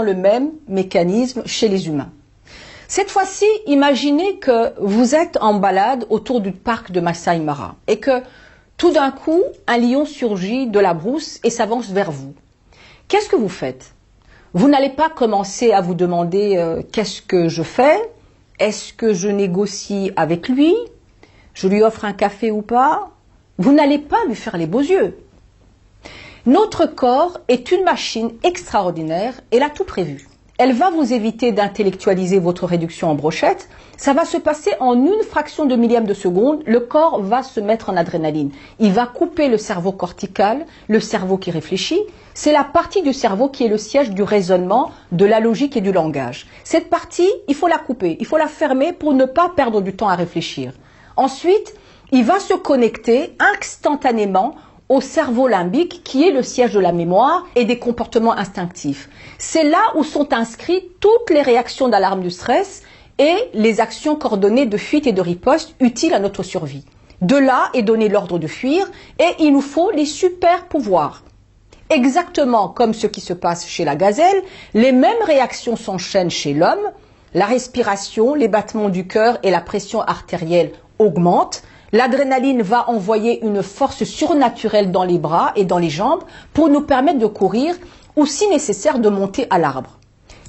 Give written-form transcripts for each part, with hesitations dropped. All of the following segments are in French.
le même mécanisme chez les humains. Cette fois-ci, imaginez que vous êtes en balade autour du parc de Masai Mara et que tout d'un coup, un lion surgit de la brousse et s'avance vers vous. Qu'est-ce que vous faites? Vous n'allez pas commencer à vous demander qu'est-ce que je fais? Est-ce que je négocie avec lui? Je lui offre un café ou pas? Vous n'allez pas lui faire les beaux yeux. Notre corps est une machine extraordinaire, elle a tout prévu. Elle va vous éviter d'intellectualiser votre réduction en brochette. Ça va se passer en une fraction de millième de seconde. Le corps va se mettre en adrénaline. Il va couper le cerveau cortical, le cerveau qui réfléchit. C'est la partie du cerveau qui est le siège du raisonnement, de la logique et du langage. Cette partie, il faut la couper, il faut la fermer pour ne pas perdre du temps à réfléchir. Ensuite, il va se connecter instantanément au cerveau limbique qui est le siège de la mémoire et des comportements instinctifs. C'est là où sont inscrites toutes les réactions d'alarme du stress et les actions coordonnées de fuite et de riposte utiles à notre survie. De là est donné l'ordre de fuir et il nous faut les super pouvoirs. Exactement comme ce qui se passe chez la gazelle, les mêmes réactions s'enchaînent chez l'homme. La respiration, les battements du cœur et la pression artérielle augmentent. L'adrénaline va envoyer une force surnaturelle dans les bras et dans les jambes pour nous permettre de courir ou, si nécessaire, de monter à l'arbre.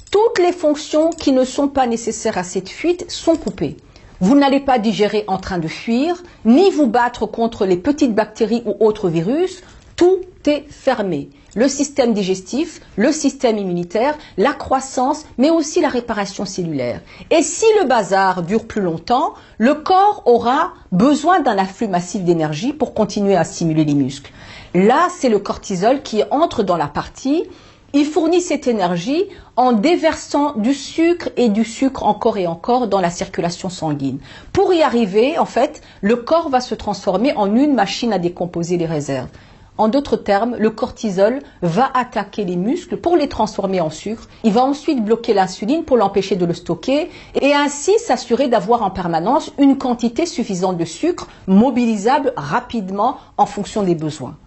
Toutes les fonctions qui ne sont pas nécessaires à cette fuite sont coupées. Vous n'allez pas digérer en train de fuir, ni vous battre contre les petites bactéries ou autres virus. Tout est fermé. Le système digestif, le système immunitaire, la croissance, mais aussi la réparation cellulaire. Et si le bazar dure plus longtemps, le corps aura besoin d'un afflux massif d'énergie pour continuer à stimuler les muscles. Là, c'est le cortisol qui entre dans la partie. Il fournit cette énergie en déversant du sucre et du sucre encore et encore dans la circulation sanguine. Pour y arriver, en fait, le corps va se transformer en une machine à décomposer les réserves. En d'autres termes, le cortisol va attaquer les muscles pour les transformer en sucre. Il va ensuite bloquer l'insuline pour l'empêcher de le stocker et ainsi s'assurer d'avoir en permanence une quantité suffisante de sucre mobilisable rapidement en fonction des besoins.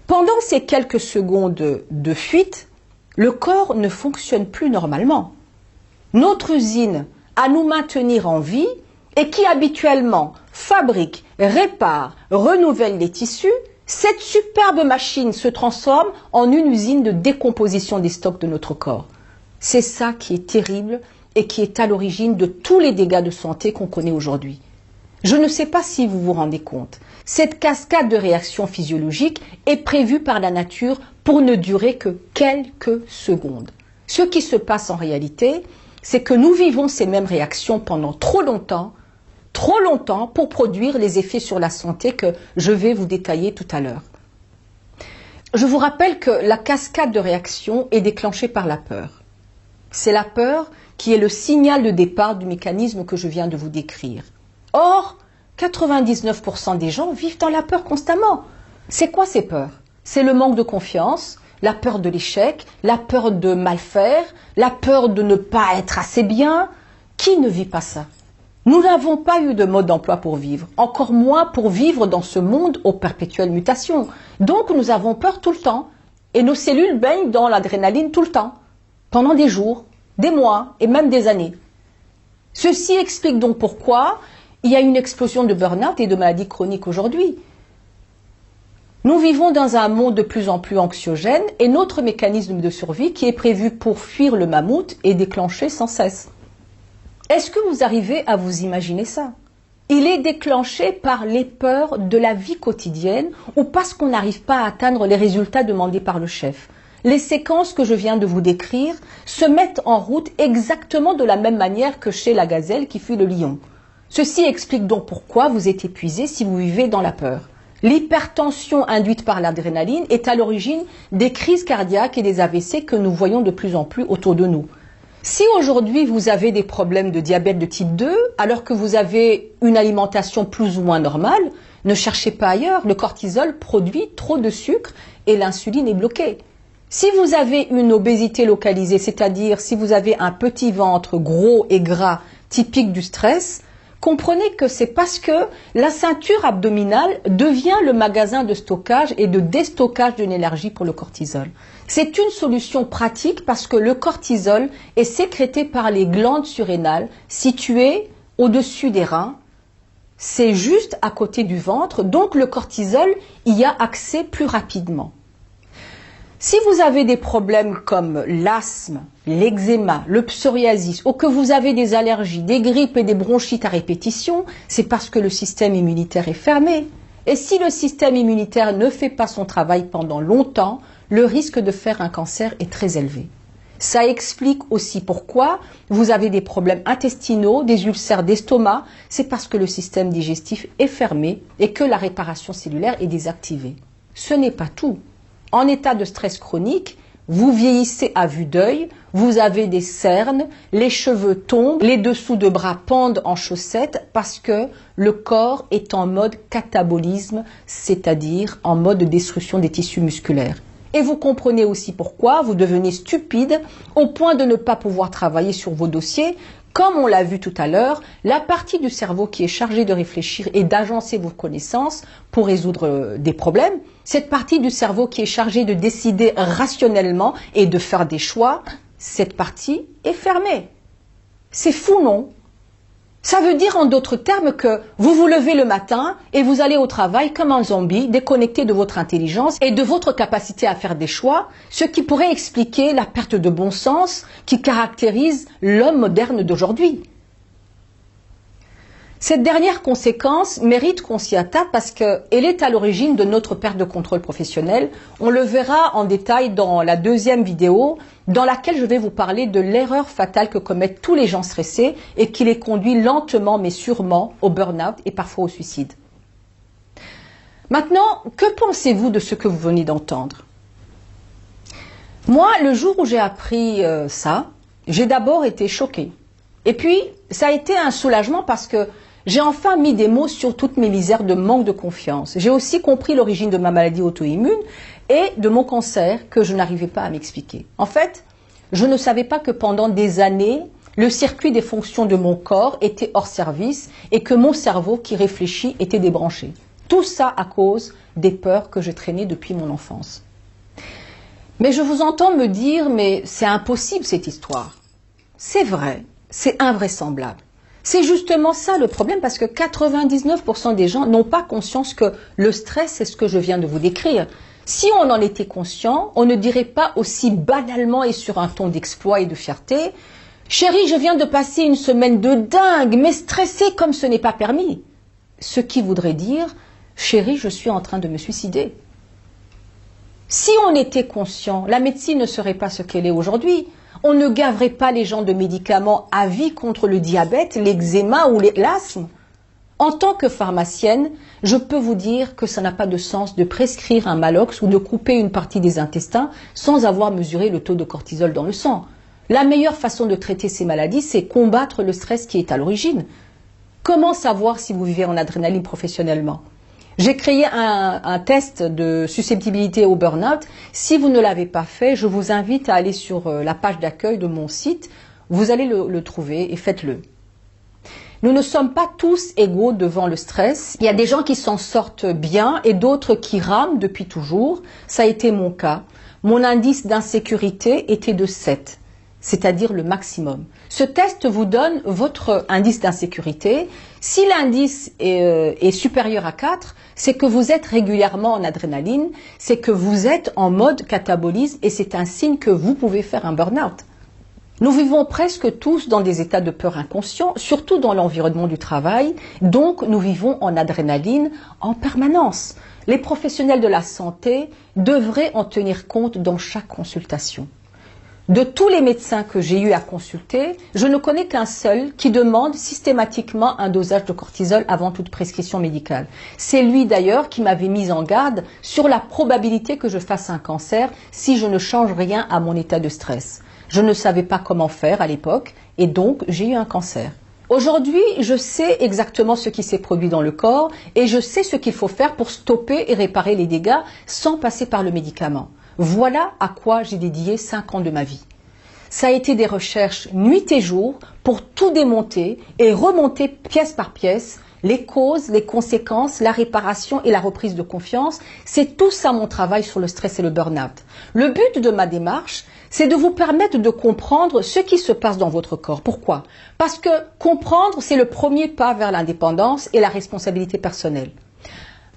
Pendant ces quelques secondes de fuite, le corps ne fonctionne plus normalement. Notre usine à nous maintenir en vie et qui habituellement fabrique, répare, renouvelle les tissus, cette superbe machine se transforme en une usine de décomposition des stocks de notre corps. C'est ça qui est terrible et qui est à l'origine de tous les dégâts de santé qu'on connaît aujourd'hui. Je ne sais pas si vous vous rendez compte. Cette cascade de réactions physiologiques est prévue par la nature pour ne durer que quelques secondes. Ce qui se passe en réalité, c'est que nous vivons ces mêmes réactions pendant trop longtemps pour produire les effets sur la santé que je vais vous détailler tout à l'heure. Je vous rappelle que la cascade de réactions est déclenchée par la peur. C'est la peur qui est le signal de départ du mécanisme que je viens de vous décrire. Or, 99% des gens vivent dans la peur constamment. C'est quoi ces peurs? C'est le manque de confiance, la peur de l'échec, la peur de mal faire, la peur de ne pas être assez bien. Qui ne vit pas ça? Nous n'avons pas eu de mode d'emploi pour vivre, encore moins pour vivre dans ce monde aux perpétuelles mutations. Donc nous avons peur tout le temps et nos cellules baignent dans l'adrénaline tout le temps, pendant des jours, des mois et même des années. Ceci explique donc pourquoi il y a une explosion de burn-out et de maladies chroniques aujourd'hui. Nous vivons dans un monde de plus en plus anxiogène et notre mécanisme de survie qui est prévu pour fuir le mammouth est déclenché sans cesse. Est-ce que vous arrivez à vous imaginer ça? Il est déclenché par les peurs de la vie quotidienne ou parce qu'on n'arrive pas à atteindre les résultats demandés par le chef. Les séquences que je viens de vous décrire se mettent en route exactement de la même manière que chez la gazelle qui fuit le lion. Ceci explique donc pourquoi vous êtes épuisé si vous vivez dans la peur. L'hypertension induite par l'adrénaline est à l'origine des crises cardiaques et des AVC que nous voyons de plus en plus autour de nous. Si aujourd'hui vous avez des problèmes de diabète de type 2, alors que vous avez une alimentation plus ou moins normale, ne cherchez pas ailleurs, le cortisol produit trop de sucre et l'insuline est bloquée. Si vous avez une obésité localisée, c'est-à-dire si vous avez un petit ventre gros et gras typique du stress, Comprenez que c'est parce que la ceinture abdominale devient le magasin de stockage et de déstockage d'une énergie pour le cortisol. C'est une solution pratique parce que le cortisol est sécrété par les glandes surrénales situées au-dessus des reins. C'est juste à côté du ventre, donc le cortisol y a accès plus rapidement. Si vous avez des problèmes comme l'asthme, l'eczéma, le psoriasis ou que vous avez des allergies, des grippes et des bronchites à répétition, c'est parce que le système immunitaire est fermé. Et si le système immunitaire ne fait pas son travail pendant longtemps, le risque de faire un cancer est très élevé. Ça explique aussi pourquoi vous avez des problèmes intestinaux, des ulcères d'estomac, c'est parce que le système digestif est fermé et que la réparation cellulaire est désactivée. Ce n'est pas tout. En état de stress chronique, vous vieillissez à vue d'œil, vous avez des cernes, les cheveux tombent, les dessous de bras pendent en chaussettes parce que le corps est en mode catabolisme, c'est-à-dire en mode destruction des tissus musculaires. Et vous comprenez aussi pourquoi vous devenez stupide au point de ne pas pouvoir travailler sur vos dossiers. Comme on l'a vu tout à l'heure, la partie du cerveau qui est chargée de réfléchir et d'agencer vos connaissances pour résoudre des problèmes, cette partie du cerveau qui est chargée de décider rationnellement et de faire des choix, cette partie est fermée. C'est fou, non? Ça veut dire en d'autres termes que vous vous levez le matin et vous allez au travail comme un zombie, déconnecté de votre intelligence et de votre capacité à faire des choix, ce qui pourrait expliquer la perte de bon sens qui caractérise l'homme moderne d'aujourd'hui. Cette dernière conséquence mérite qu'on s'y attarde parce qu'elle est à l'origine de notre perte de contrôle professionnel. On le verra en détail dans la deuxième vidéo, dans laquelle je vais vous parler de l'erreur fatale que commettent tous les gens stressés et qui les conduit lentement mais sûrement au burn-out et parfois au suicide. Maintenant, que pensez-vous de ce que vous venez d'entendre? Moi, le jour où j'ai appris ça, j'ai d'abord été choquée. Et puis, ça a été un soulagement parce que j'ai enfin mis des mots sur toutes mes misères de manque de confiance. J'ai aussi compris l'origine de ma maladie auto-immune et de mon cancer que je n'arrivais pas à m'expliquer. En fait, je ne savais pas que pendant des années, le circuit des fonctions de mon corps était hors service et que mon cerveau qui réfléchit était débranché. Tout ça à cause des peurs que je traînais depuis mon enfance. Mais je vous entends me dire, mais c'est impossible cette histoire. C'est vrai, c'est invraisemblable. C'est justement ça le problème parce que 99% des gens n'ont pas conscience que le stress, c'est ce que je viens de vous décrire. Si on en était conscient, on ne dirait pas aussi banalement et sur un ton d'exploit et de fierté « Chérie, je viens de passer une semaine de dingue, mais stressée comme ce n'est pas permis. » Ce qui voudrait dire « Chérie, je suis en train de me suicider. » Si on était conscient, la médecine ne serait pas ce qu'elle est aujourd'hui. On ne gaverait pas les gens de médicaments à vie contre le diabète, l'eczéma ou l'asthme. En tant que pharmacienne, je peux vous dire que ça n'a pas de sens de prescrire un Malox ou de couper une partie des intestins sans avoir mesuré le taux de cortisol dans le sang. La meilleure façon de traiter ces maladies, c'est combattre le stress qui est à l'origine. Comment savoir si vous vivez en adrénaline professionnellement? J'ai créé un test de susceptibilité au burn-out. Si vous ne l'avez pas fait, je vous invite à aller sur la page d'accueil de mon site. Vous allez le trouver et faites-le. Nous ne sommes pas tous égaux devant le stress. Il y a des gens qui s'en sortent bien et d'autres qui rament depuis toujours. Ça a été mon cas. Mon indice d'insécurité était de 7. C'est-à-dire le maximum. Ce test vous donne votre indice d'insécurité. Si l'indice est supérieur à 4, c'est que vous êtes régulièrement en adrénaline, c'est que vous êtes en mode catabolisme et c'est un signe que vous pouvez faire un burn-out. Nous vivons presque tous dans des états de peur inconscients, surtout dans l'environnement du travail, donc nous vivons en adrénaline en permanence. Les professionnels de la santé devraient en tenir compte dans chaque consultation. De tous les médecins que j'ai eu à consulter, je ne connais qu'un seul qui demande systématiquement un dosage de cortisol avant toute prescription médicale. C'est lui d'ailleurs qui m'avait mis en garde sur la probabilité que je fasse un cancer si je ne change rien à mon état de stress. Je ne savais pas comment faire à l'époque et donc j'ai eu un cancer. Aujourd'hui, je sais exactement ce qui s'est produit dans le corps et je sais ce qu'il faut faire pour stopper et réparer les dégâts sans passer par le médicament. Voilà à quoi j'ai dédié 5 ans de ma vie. Ça a été des recherches nuit et jour pour tout démonter et remonter pièce par pièce, les causes, les conséquences, la réparation et la reprise de confiance. C'est tout ça mon travail sur le stress et le burn-out. Le but de ma démarche, c'est de vous permettre de comprendre ce qui se passe dans votre corps. Pourquoi? Parce que comprendre, c'est le premier pas vers l'indépendance et la responsabilité personnelle.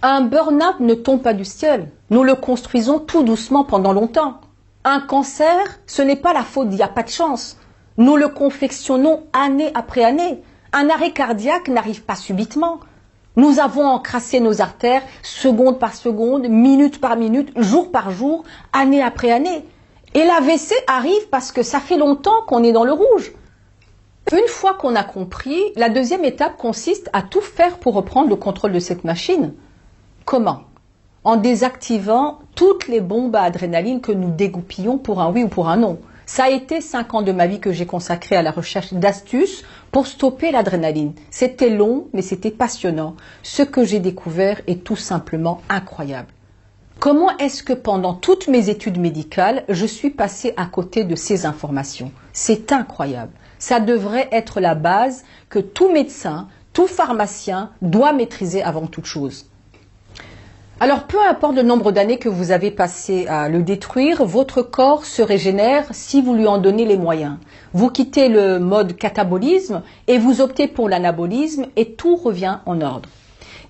Un burn-out ne tombe pas du ciel. Nous le construisons tout doucement pendant longtemps. Un cancer, ce n'est pas la faute d'il n'y a pas de chance. Nous le confectionnons année après année. Un arrêt cardiaque n'arrive pas subitement. Nous avons encrassé nos artères seconde par seconde, minute par minute, jour par jour, année après année. Et l'AVC arrive parce que ça fait longtemps qu'on est dans le rouge. Une fois qu'on a compris, la deuxième étape consiste à tout faire pour reprendre le contrôle de cette machine. Comment? En désactivant toutes les bombes à adrénaline que nous dégoupillons pour un oui ou pour un non. Ça a été 5 ans de ma vie que j'ai consacré à la recherche d'astuces pour stopper l'adrénaline. C'était long, mais c'était passionnant. Ce que j'ai découvert est tout simplement incroyable. Comment est-ce que pendant toutes mes études médicales, je suis passée à côté de ces informations? C'est incroyable. Ça devrait être la base que tout médecin, tout pharmacien doit maîtriser avant toute chose. Alors, peu importe le nombre d'années que vous avez passé à le détruire, votre corps se régénère si vous lui en donnez les moyens. Vous quittez le mode catabolisme et vous optez pour l'anabolisme et tout revient en ordre.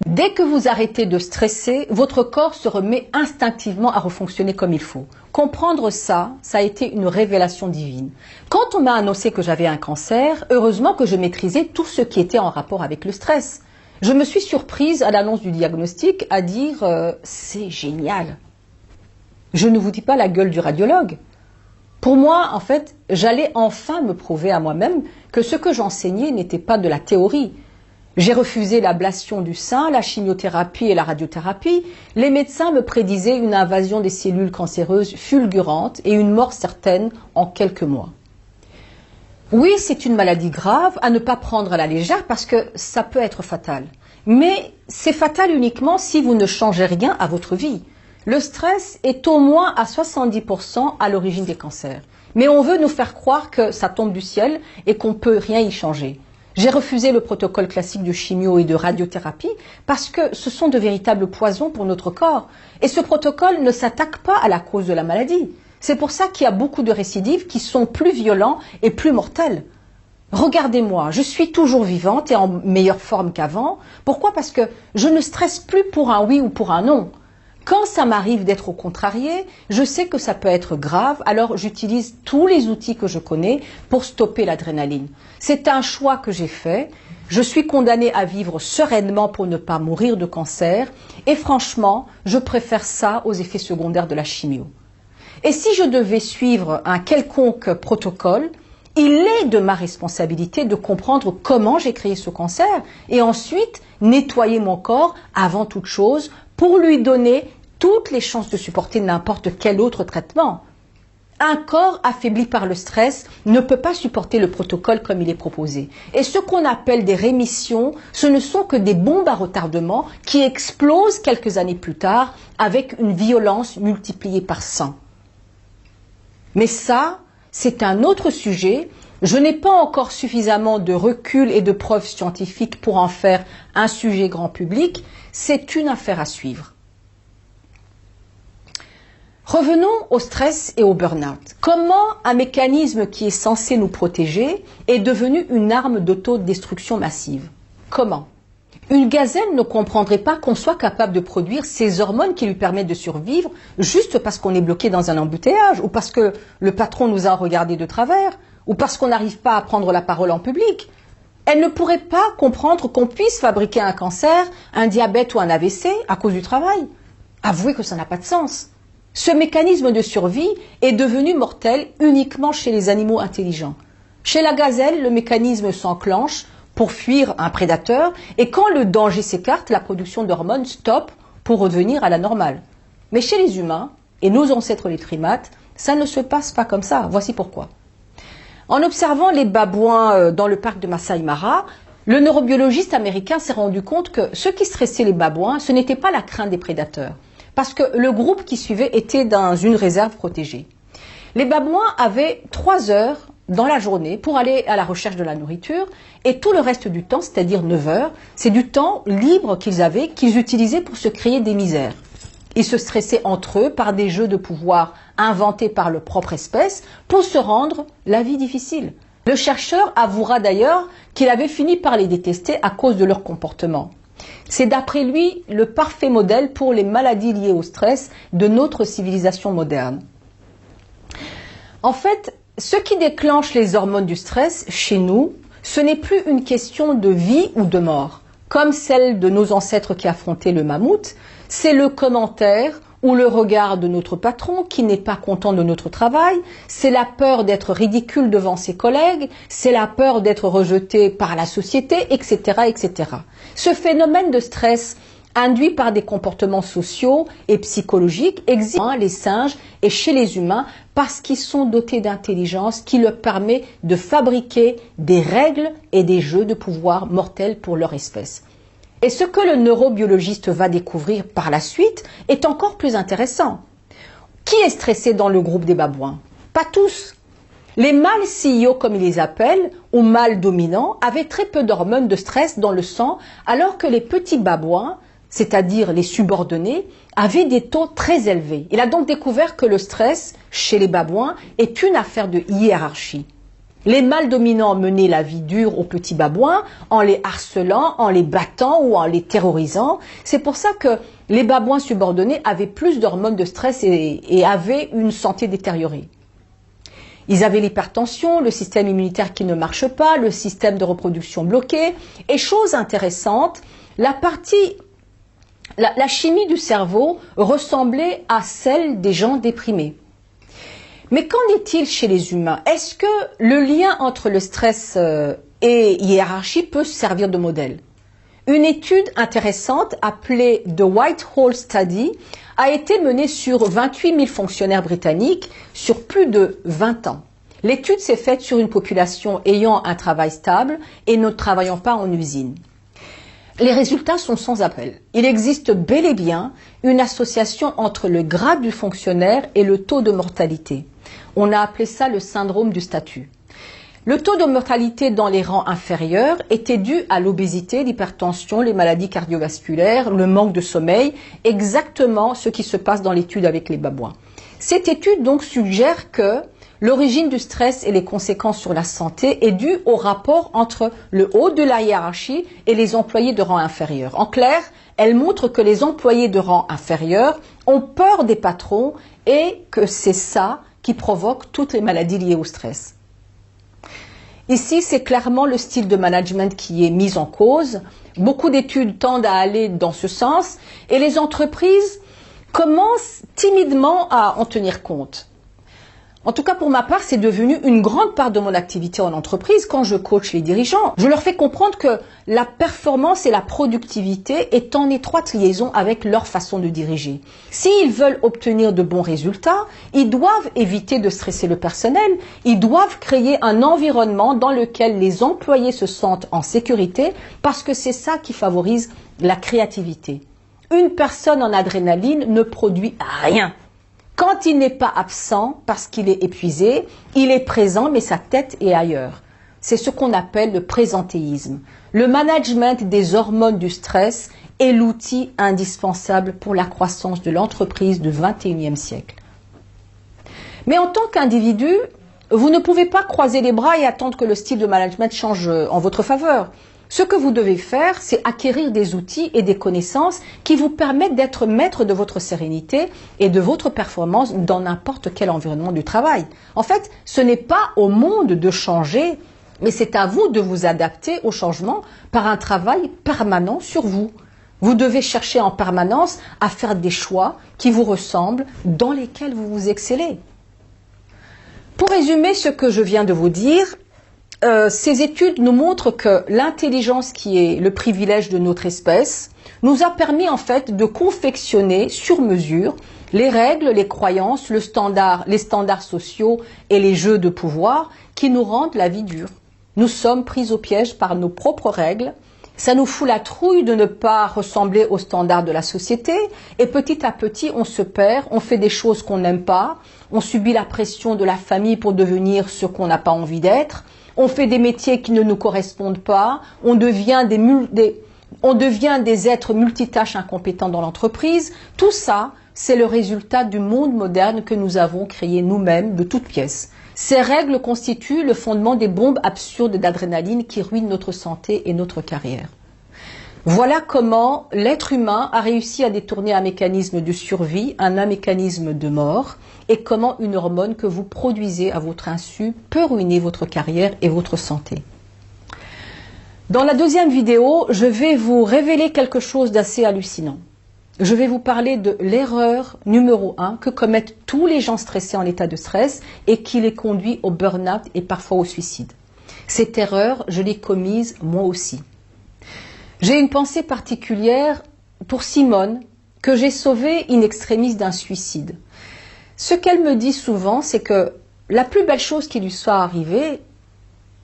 Dès que vous arrêtez de stresser, votre corps se remet instinctivement à refonctionner comme il faut. Comprendre ça, ça a été une révélation divine. Quand on m'a annoncé que j'avais un cancer, heureusement que je maîtrisais tout ce qui était en rapport avec le stress. Je me suis surprise à l'annonce du diagnostic à dire c'est génial. Je ne vous dis pas la gueule du radiologue. Pour moi, en fait, j'allais enfin me prouver à moi-même que ce que j'enseignais n'était pas de la théorie. J'ai refusé l'ablation du sein, la chimiothérapie et la radiothérapie. Les médecins me prédisaient une invasion des cellules cancéreuses fulgurante et une mort certaine en quelques mois. Oui, c'est une maladie grave à ne pas prendre à la légère parce que ça peut être fatal. Mais c'est fatal uniquement si vous ne changez rien à votre vie. Le stress est au moins à 70% à l'origine des cancers. Mais on veut nous faire croire que ça tombe du ciel et qu'on ne peut rien y changer. J'ai refusé le protocole classique de chimio et de radiothérapie parce que ce sont de véritables poisons pour notre corps. Et ce protocole ne s'attaque pas à la cause de la maladie. C'est pour ça qu'il y a beaucoup de récidives qui sont plus violents et plus mortels. Regardez-moi, je suis toujours vivante et en meilleure forme qu'avant. Pourquoi? Parce que je ne stresse plus pour un oui ou pour un non. Quand ça m'arrive d'être au contrarié, je sais que ça peut être grave, alors j'utilise tous les outils que je connais pour stopper l'adrénaline. C'est un choix que j'ai fait. Je suis condamnée à vivre sereinement pour ne pas mourir de cancer. Et franchement, je préfère ça aux effets secondaires de la chimio. Et si je devais suivre un quelconque protocole, il est de ma responsabilité de comprendre comment j'ai créé ce cancer et ensuite nettoyer mon corps avant toute chose pour lui donner toutes les chances de supporter n'importe quel autre traitement. Un corps affaibli par le stress ne peut pas supporter le protocole comme il est proposé. Et ce qu'on appelle des rémissions, ce ne sont que des bombes à retardement qui explosent quelques années plus tard avec une violence multipliée par 100. Mais ça, c'est un autre sujet. Je n'ai pas encore suffisamment de recul et de preuves scientifiques pour en faire un sujet grand public. C'est une affaire à suivre. Revenons au stress et au burn-out. Comment un mécanisme qui est censé nous protéger est devenu une arme d'autodestruction massive? Comment? Une gazelle ne comprendrait pas qu'on soit capable de produire ces hormones qui lui permettent de survivre juste parce qu'on est bloqué dans un embouteillage ou parce que le patron nous a regardé de travers ou parce qu'on n'arrive pas à prendre la parole en public. Elle ne pourrait pas comprendre qu'on puisse fabriquer un cancer, un diabète ou un AVC à cause du travail. Avouez que ça n'a pas de sens. Ce mécanisme de survie est devenu mortel uniquement chez les animaux intelligents. Chez la gazelle, le mécanisme s'enclenche pour fuir un prédateur et quand le danger s'écarte, la production d'hormones stoppe pour revenir à la normale. Mais chez les humains et nos ancêtres les primates, ça ne se passe pas comme ça. Voici pourquoi. En observant les babouins dans le parc de Masai Mara, le neurobiologiste américain s'est rendu compte que ce qui stressait les babouins, ce n'était pas la crainte des prédateurs, parce que le groupe qui suivait était dans une réserve protégée. Les babouins avaient 3 heures dans la journée pour aller à la recherche de la nourriture et tout le reste du temps, c'est-à-dire 9 heures, c'est du temps libre qu'ils avaient, qu'ils utilisaient pour se créer des misères. Ils se stressaient entre eux par des jeux de pouvoir inventés par leur propre espèce pour se rendre la vie difficile. Le chercheur avouera d'ailleurs qu'il avait fini par les détester à cause de leur comportement. C'est d'après lui le parfait modèle pour les maladies liées au stress de notre civilisation moderne. En fait, ce qui déclenche les hormones du stress chez nous, ce n'est plus une question de vie ou de mort, comme celle de nos ancêtres qui affrontaient le mammouth, c'est le commentaire ou le regard de notre patron qui n'est pas content de notre travail, c'est la peur d'être ridicule devant ses collègues, c'est la peur d'être rejeté par la société, etc., etc. Ce phénomène de stress induit par des comportements sociaux et psychologiques existe chez les singes et chez les humains parce qu'ils sont dotés d'intelligence qui leur permet de fabriquer des règles et des jeux de pouvoir mortels pour leur espèce. Et ce que le neurobiologiste va découvrir par la suite est encore plus intéressant. Qui est stressé dans le groupe des babouins? Pas tous. Les mâles CEO, comme ils les appellent, ou mâles dominants, avaient très peu d'hormones de stress dans le sang, alors que les petits babouins, c'est-à-dire les subordonnés, avaient des taux très élevés. Il a donc découvert que le stress, chez les babouins, est une affaire de hiérarchie. Les mâles dominants menaient la vie dure aux petits babouins en les harcelant, en les battant ou en les terrorisant. C'est pour ça que les babouins subordonnés avaient plus d'hormones de stress et avaient une santé détériorée. Ils avaient l'hypertension, le système immunitaire qui ne marche pas, le système de reproduction bloqué. Et chose intéressante, la chimie du cerveau ressemblait à celle des gens déprimés. Mais qu'en est-il chez les humains? Est-ce que le lien entre le stress et hiérarchie peut servir de modèle? Une étude intéressante appelée The Whitehall Study a été menée sur 28 000 fonctionnaires britanniques sur plus de 20 ans. L'étude s'est faite sur une population ayant un travail stable et ne travaillant pas en usine. Les résultats sont sans appel. Il existe bel et bien une association entre le grade du fonctionnaire et le taux de mortalité. On a appelé ça le syndrome du statut. Le taux de mortalité dans les rangs inférieurs était dû à l'obésité, l'hypertension, les maladies cardiovasculaires, le manque de sommeil, exactement ce qui se passe dans l'étude avec les babouins. Cette étude donc suggère que l'origine du stress et les conséquences sur la santé est due au rapport entre le haut de la hiérarchie et les employés de rang inférieur. En clair, elle montre que les employés de rang inférieur ont peur des patrons et que c'est ça qui provoque toutes les maladies liées au stress. Ici, c'est clairement le style de management qui est mis en cause. Beaucoup d'études tendent à aller dans ce sens et les entreprises commencent timidement à en tenir compte. En tout cas, pour ma part, c'est devenu une grande part de mon activité en entreprise quand je coach les dirigeants. Je leur fais comprendre que la performance et la productivité est en étroite liaison avec leur façon de diriger. S'ils veulent obtenir de bons résultats, ils doivent éviter de stresser le personnel. Ils doivent créer un environnement dans lequel les employés se sentent en sécurité parce que c'est ça qui favorise la créativité. Une personne en adrénaline ne produit rien. Quand il n'est pas absent parce qu'il est épuisé, il est présent mais sa tête est ailleurs. C'est ce qu'on appelle le présentéisme. Le management des hormones du stress est l'outil indispensable pour la croissance de l'entreprise du XXIe siècle. Mais en tant qu'individu, vous ne pouvez pas croiser les bras et attendre que le style de management change en votre faveur. Ce que vous devez faire, c'est acquérir des outils et des connaissances qui vous permettent d'être maître de votre sérénité et de votre performance dans n'importe quel environnement du travail. En fait, ce n'est pas au monde de changer, mais c'est à vous de vous adapter au changement par un travail permanent sur vous. Vous devez chercher en permanence à faire des choix qui vous ressemblent, dans lesquels vous vous excellez. Pour résumer ce que je viens de vous dire, ces études nous montrent que l'intelligence qui est le privilège de notre espèce nous a permis en fait de confectionner sur mesure les règles, les croyances, les standards sociaux et les jeux de pouvoir qui nous rendent la vie dure. Nous sommes pris au piège par nos propres règles Ça nous fout la trouille de ne pas ressembler aux standards de la société et petit à petit on se perd, on fait des choses qu'on n'aime pas, on subit la pression de la famille pour devenir ce qu'on n'a pas envie d'être, on fait des métiers qui ne nous correspondent pas, on devient des êtres multitâches incompétents dans l'entreprise. Tout ça, c'est le résultat du monde moderne que nous avons créé nous-mêmes de toutes pièces. Ces règles constituent le fondement des bombes absurdes d'adrénaline qui ruinent notre santé et notre carrière. Voilà comment l'être humain a réussi à détourner un mécanisme de survie en un mécanisme de mort et comment une hormone que vous produisez à votre insu peut ruiner votre carrière et votre santé. Dans la deuxième vidéo, je vais vous révéler quelque chose d'assez hallucinant. Je vais vous parler de l'erreur numéro 1 que commettent tous les gens stressés en état de stress et qui les conduit au burn-out et parfois au suicide. Cette erreur, je l'ai commise moi aussi. J'ai une pensée particulière pour Simone que j'ai sauvée in extremis d'un suicide. Ce qu'elle me dit souvent, c'est que la plus belle chose qui lui soit arrivée,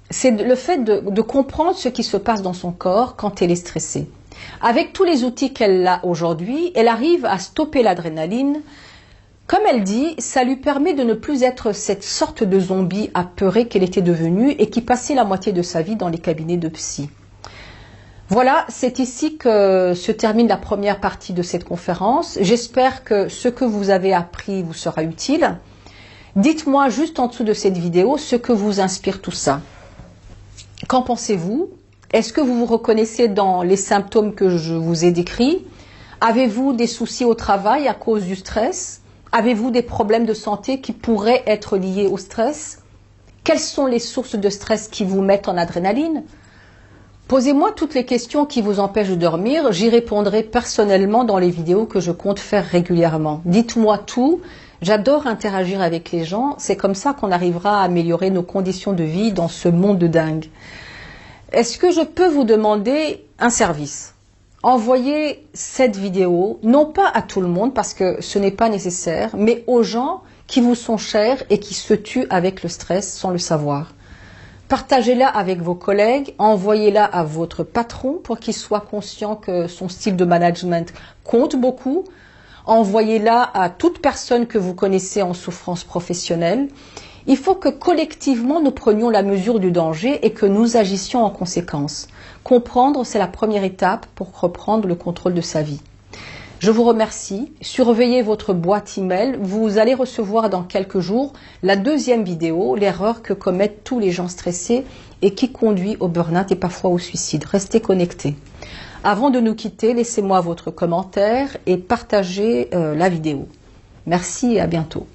c'est le fait de comprendre ce qui se passe dans son corps quand elle est stressée. Avec tous les outils qu'elle a aujourd'hui, elle arrive à stopper l'adrénaline. Comme elle dit, ça lui permet de ne plus être cette sorte de zombie apeuré qu'elle était devenue et qui passait la moitié de sa vie dans les cabinets de psy. Voilà, c'est ici que se termine la première partie de cette conférence. J'espère que ce que vous avez appris vous sera utile. Dites-moi juste en dessous de cette vidéo ce que vous inspire tout ça. Qu'en pensez-vous ? Est-ce que vous vous reconnaissez dans les symptômes que je vous ai décrits? Avez-vous des soucis au travail à cause du stress? Avez-vous des problèmes de santé qui pourraient être liés au stress? Quelles sont les sources de stress qui vous mettent en adrénaline? Posez-moi toutes les questions qui vous empêchent de dormir. J'y répondrai personnellement dans les vidéos que je compte faire régulièrement. Dites-moi tout. J'adore interagir avec les gens. C'est comme ça qu'on arrivera à améliorer nos conditions de vie dans ce monde de dingue. Est-ce que je peux vous demander un service? Envoyez cette vidéo, non pas à tout le monde parce que ce n'est pas nécessaire, mais aux gens qui vous sont chers et qui se tuent avec le stress sans le savoir. Partagez-la avec vos collègues, envoyez-la à votre patron pour qu'il soit conscient que son style de management compte beaucoup. Envoyez-la à toute personne que vous connaissez en souffrance professionnelle. Il faut que collectivement nous prenions la mesure du danger et que nous agissions en conséquence. Comprendre, c'est la première étape pour reprendre le contrôle de sa vie. Je vous remercie. Surveillez votre boîte email. Vous allez recevoir dans quelques jours la deuxième vidéo, l'erreur que commettent tous les gens stressés et qui conduit au burn-out et parfois au suicide. Restez connectés. Avant de nous quitter, laissez-moi votre commentaire et partagez la vidéo. Merci et à bientôt.